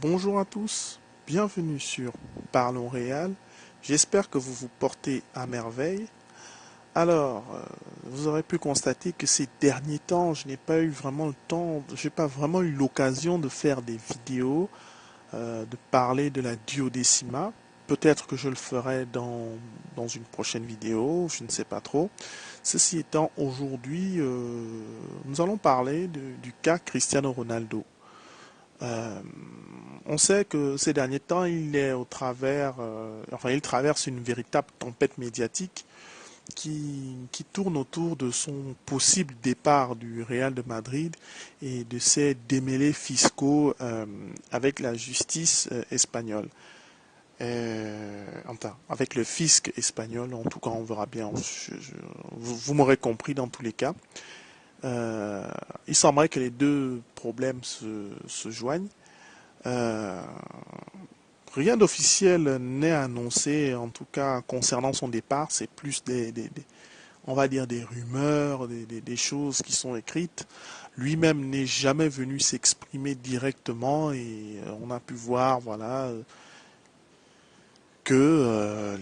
Bonjour à tous, bienvenue sur Parlons Réal. J'espère que vous vous portez à merveille. Vous aurez pu constater que ces derniers temps, je n'ai pas eu vraiment le temps, j'ai pas vraiment eu l'occasion de faire des vidéos, de parler de la duodécima. Peut-être que je le ferai dans une prochaine vidéo, je ne sais pas trop. Ceci étant, aujourd'hui, nous allons parler du cas Cristiano Ronaldo. Euh, on sait que ces derniers temps, il traverse une véritable tempête médiatique qui tourne autour de son possible départ du Real de Madrid et de ses démêlés fiscaux avec la justice espagnole. Enfin, avec le fisc espagnol, en tout cas, on verra bien. Vous m'aurez compris dans tous les cas. Euh, il semblerait que les deux problèmes se joignent. Euh, Rien d'officiel n'est annoncé, en tout cas concernant son départ. C'est plus on va dire des rumeurs, des choses qui sont écrites. Lui-même n'est jamais venu s'exprimer directement et on a pu voir, voilà, que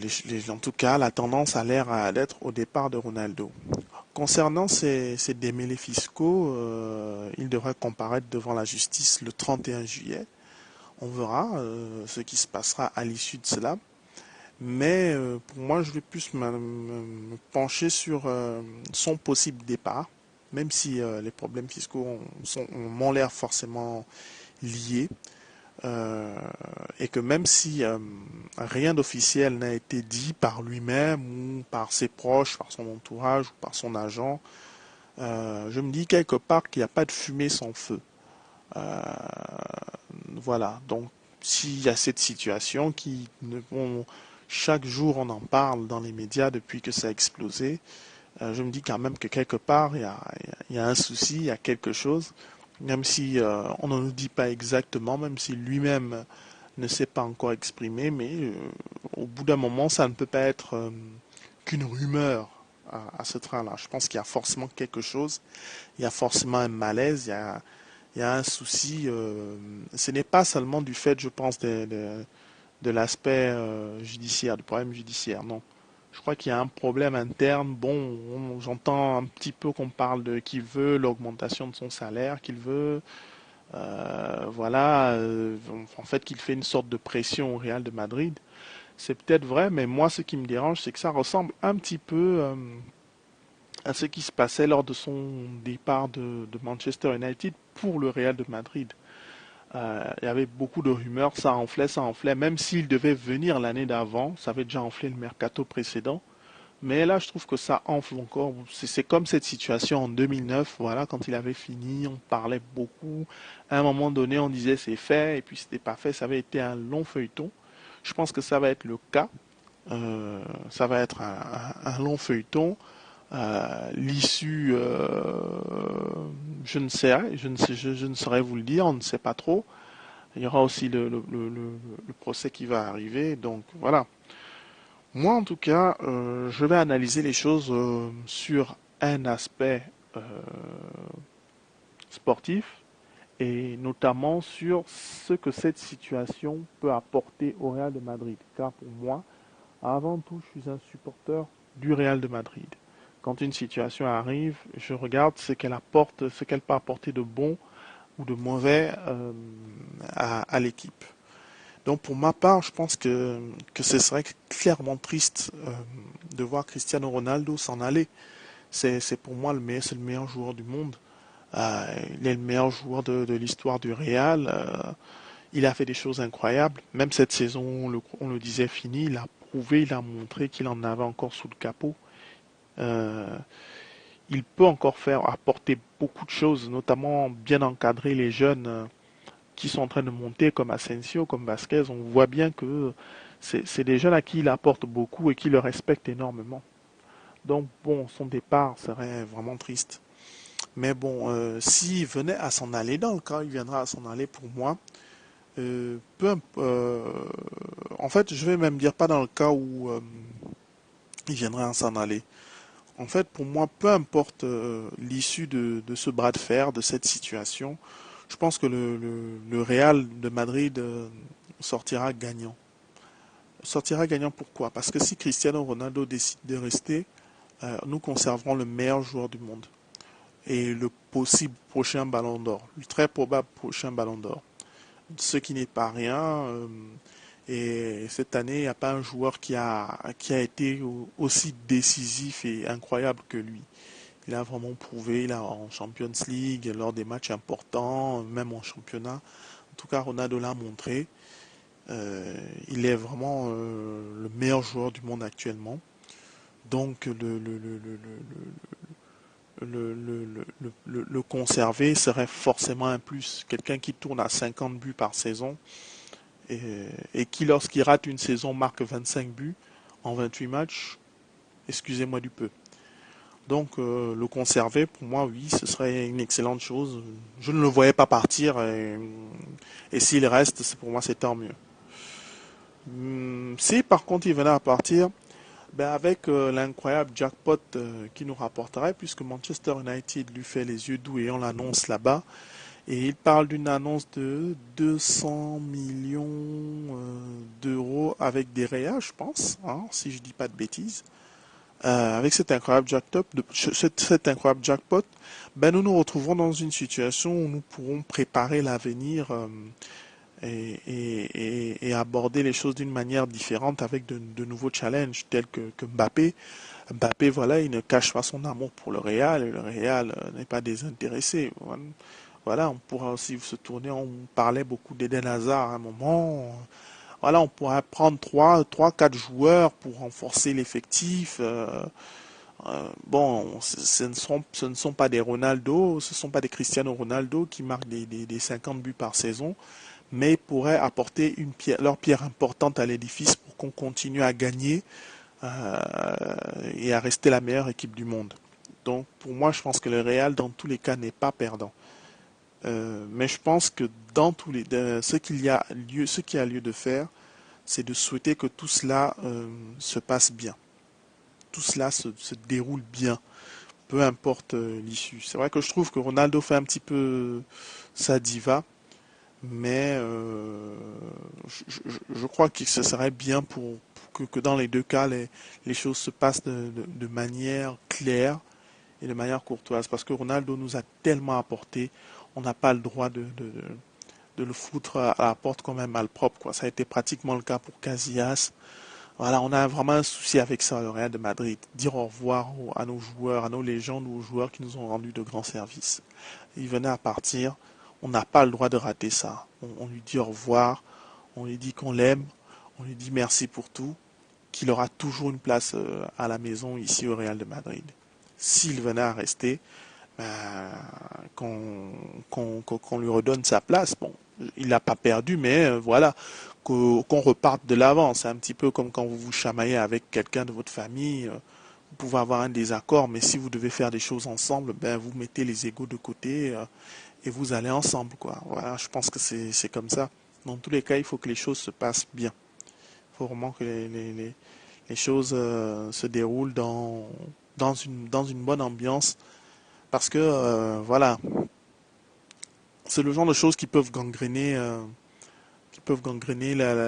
en tout cas la tendance a l'air d'être au départ de Ronaldo. Concernant ces démêlés fiscaux, il devrait comparaître devant la justice le 31 juillet. On verra ce qui se passera à l'issue de cela. Mais pour moi, je vais plus me pencher sur son possible départ, même si les problèmes fiscaux m'ont l'air forcément liés. euh, et que même si rien d'officiel n'a été dit par lui-même ou par ses proches, par son entourage ou par son agent, je me dis quelque part qu'il n'y a pas de fumée sans feu. Euh, voilà, donc s'il y a cette situation chaque jour on en parle dans les médias depuis que ça a explosé, je me dis quand même que quelque part il y a un souci, il y a quelque chose, même si on ne nous dit pas exactement, même si lui-même ne s'est pas encore exprimé, mais au bout d'un moment ça ne peut pas être qu'une rumeur à ce train-là. Je pense qu'il y a forcément quelque chose, il y a forcément un malaise, il y a un souci. Ce n'est pas seulement du fait, je pense, de l'aspect judiciaire, du problème judiciaire, non. Je crois qu'il y a un problème interne. Bon, j'entends un petit peu qu'on parle de qu'il veut l'augmentation de son salaire, qu'il veut, voilà, en fait, qu'il fait une sorte de pression au Real de Madrid. C'est peut-être vrai, mais moi, ce qui me dérange, c'est que ça ressemble un petit peu à ce qui se passait lors de son départ de Manchester United pour le Real de Madrid. Il y avait beaucoup de rumeurs, ça enflait, même s'il devait venir l'année d'avant, ça avait déjà enflé le mercato précédent. Mais là, je trouve que ça enfle encore. C'est comme cette situation en 2009, voilà, quand il avait fini, on parlait beaucoup. À un moment donné, on disait c'est fait, et puis c'était pas fait, ça avait été un long feuilleton. Je pense que ça va être le cas. Ça va être un long feuilleton. L'issue, je ne saurais vous le dire, on ne sait pas trop. Il y aura aussi le procès qui va arriver. Donc voilà. Moi, en tout cas, je vais analyser les choses sur un aspect euh, sportif et notamment sur ce que cette situation peut apporter au Real de Madrid. Car pour moi, avant tout, je suis un supporter du Real de Madrid. Quand une situation arrive, je regarde ce qu'elle apporte, ce qu'elle peut apporter de bon ou de mauvais à l'équipe. Donc pour ma part, je pense que ce serait clairement triste de voir Cristiano Ronaldo s'en aller. C'est pour moi c'est le meilleur joueur du monde. Il est le meilleur joueur de l'histoire du Real. Il a fait des choses incroyables. Même cette saison, on le disait fini, il a prouvé, il a montré qu'il en avait encore sous le capot. Euh, il peut encore faire apporter beaucoup de choses, notamment bien encadrer les jeunes qui sont en train de monter comme Asensio, comme Vasquez. On voit bien que c'est des jeunes à qui il apporte beaucoup et qui le respectent énormément. Donc bon, son départ serait vraiment triste. Mais bon, s'il venait à s'en aller, dans le cas où il viendra à s'en aller pour moi, en fait, je vais même dire pas dans le cas où il viendra à s'en aller. En fait, pour moi, peu importe l'issue de ce bras de fer, de cette situation, je pense que le Real de Madrid sortira gagnant. Sortira gagnant pourquoi? Parce que si Cristiano Ronaldo décide de rester, nous conserverons le meilleur joueur du monde et le possible prochain ballon d'or, le très probable prochain ballon d'or. Ce qui n'est pas rien. Et cette année, il n'y a pas un joueur qui a été aussi décisif et incroyable que lui. Il a vraiment prouvé là, en Champions League, lors des matchs importants, même en championnat. En tout cas, Ronaldo l'a montré. Il est vraiment le meilleur joueur du monde actuellement. Donc, le conserver serait forcément un plus. Quelqu'un qui tourne à 50 buts par saison et, et qui, lorsqu'il rate une saison, marque 25 buts en 28 matchs, excusez-moi du peu. Donc, le conserver, pour moi, oui, ce serait une excellente chose. Je ne le voyais pas partir et s'il reste, pour moi, c'est tant mieux. Si par contre il venait à partir, ben avec l'incroyable jackpot qui nous rapporterait, puisque Manchester United lui fait les yeux doux et on l'annonce là-bas, et il parle d'une annonce de 200 millions d'euros avec des réals, je pense, hein, si je dis pas de bêtises. Avec cet incroyable jackpot, ben nous nous retrouvons dans une situation où nous pourrons préparer l'avenir et aborder les choses d'une manière différente avec de nouveaux challenges tels que Mbappé. Mbappé, voilà, il ne cache pas son amour pour le Real et le Real n'est pas désintéressé. Voilà, on pourra aussi se tourner, on parlait beaucoup d'Eden Hazard à un moment. Voilà, on pourrait prendre 4 joueurs pour renforcer l'effectif. Bon, ce ne sont pas des Ronaldo, ce ne sont pas des Cristiano Ronaldo qui marquent des 50 buts par saison, mais pourraient apporter leur pierre importante à l'édifice pour qu'on continue à gagner euh, et à rester la meilleure équipe du monde. Donc pour moi, je pense que le Real, dans tous les cas, n'est pas perdant. Mais je pense que dans ce qui a lieu de faire, c'est de souhaiter que tout cela se passe bien. Tout cela se déroule bien, peu importe l'issue. C'est vrai que je trouve que Ronaldo fait un petit peu sa diva, mais je crois que ce serait bien que dans les deux cas, les choses se passent de manière claire et de manière courtoise, parce que Ronaldo nous a tellement apporté, on n'a pas le droit de le foutre à la porte comme un malpropre, quoi. Ça a été pratiquement le cas pour Casillas. Voilà, on a vraiment un souci avec ça, le Real de Madrid. Dire au revoir à nos joueurs, à nos légendes, aux joueurs qui nous ont rendu de grands services. Il venait à partir, on n'a pas le droit de rater ça. On lui dit au revoir, on lui dit qu'on l'aime, on lui dit merci pour tout, qu'il aura toujours une place à la maison ici au Real de Madrid. S'il venait à rester, ben, qu'on lui redonne sa place. Bon, il n'a pas perdu, mais voilà, qu'on reparte de l'avant. C'est un petit peu comme quand vous vous chamaillez avec quelqu'un de votre famille. Vous pouvez avoir un désaccord, mais si vous devez faire des choses ensemble, ben vous mettez les égos de côté et vous allez ensemble, quoi. Voilà, je pense que c'est comme ça. Dans tous les cas, il faut que les choses se passent bien. Il faut vraiment que les choses se déroulent dans une bonne ambiance parce que voilà, c'est le genre de choses qui peuvent gangréner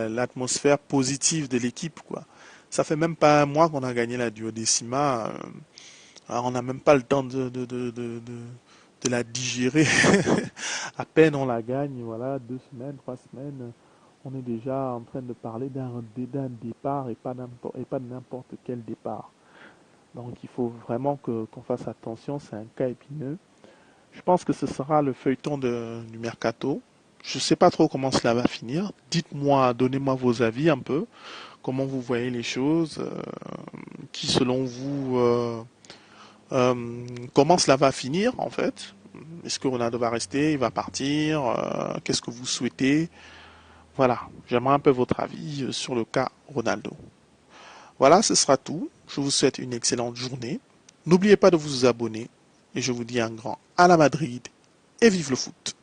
l'atmosphère positive de l'équipe, quoi. Ça fait même pas un mois qu'on a gagné la duodécima. Alors on n'a même pas le temps de la digérer. À peine on la gagne, voilà, 2 semaines, 3 semaines, on est déjà en train de parler d'un départ et pas de n'importe quel départ. Donc il faut vraiment qu'on fasse attention, c'est un cas épineux. Je pense que ce sera le feuilleton du mercato. Je ne sais pas trop comment cela va finir. Dites-moi, donnez-moi vos avis un peu. Comment vous voyez les choses qui selon vous comment cela va finir en fait. Est-ce que Ronaldo va rester, il va partir, qu'est-ce que vous souhaitez? Voilà, j'aimerais un peu votre avis sur le cas Ronaldo. Voilà, ce sera tout. Je vous souhaite une excellente journée. N'oubliez pas de vous abonner et je vous dis un grand à la Madrid et vive le foot.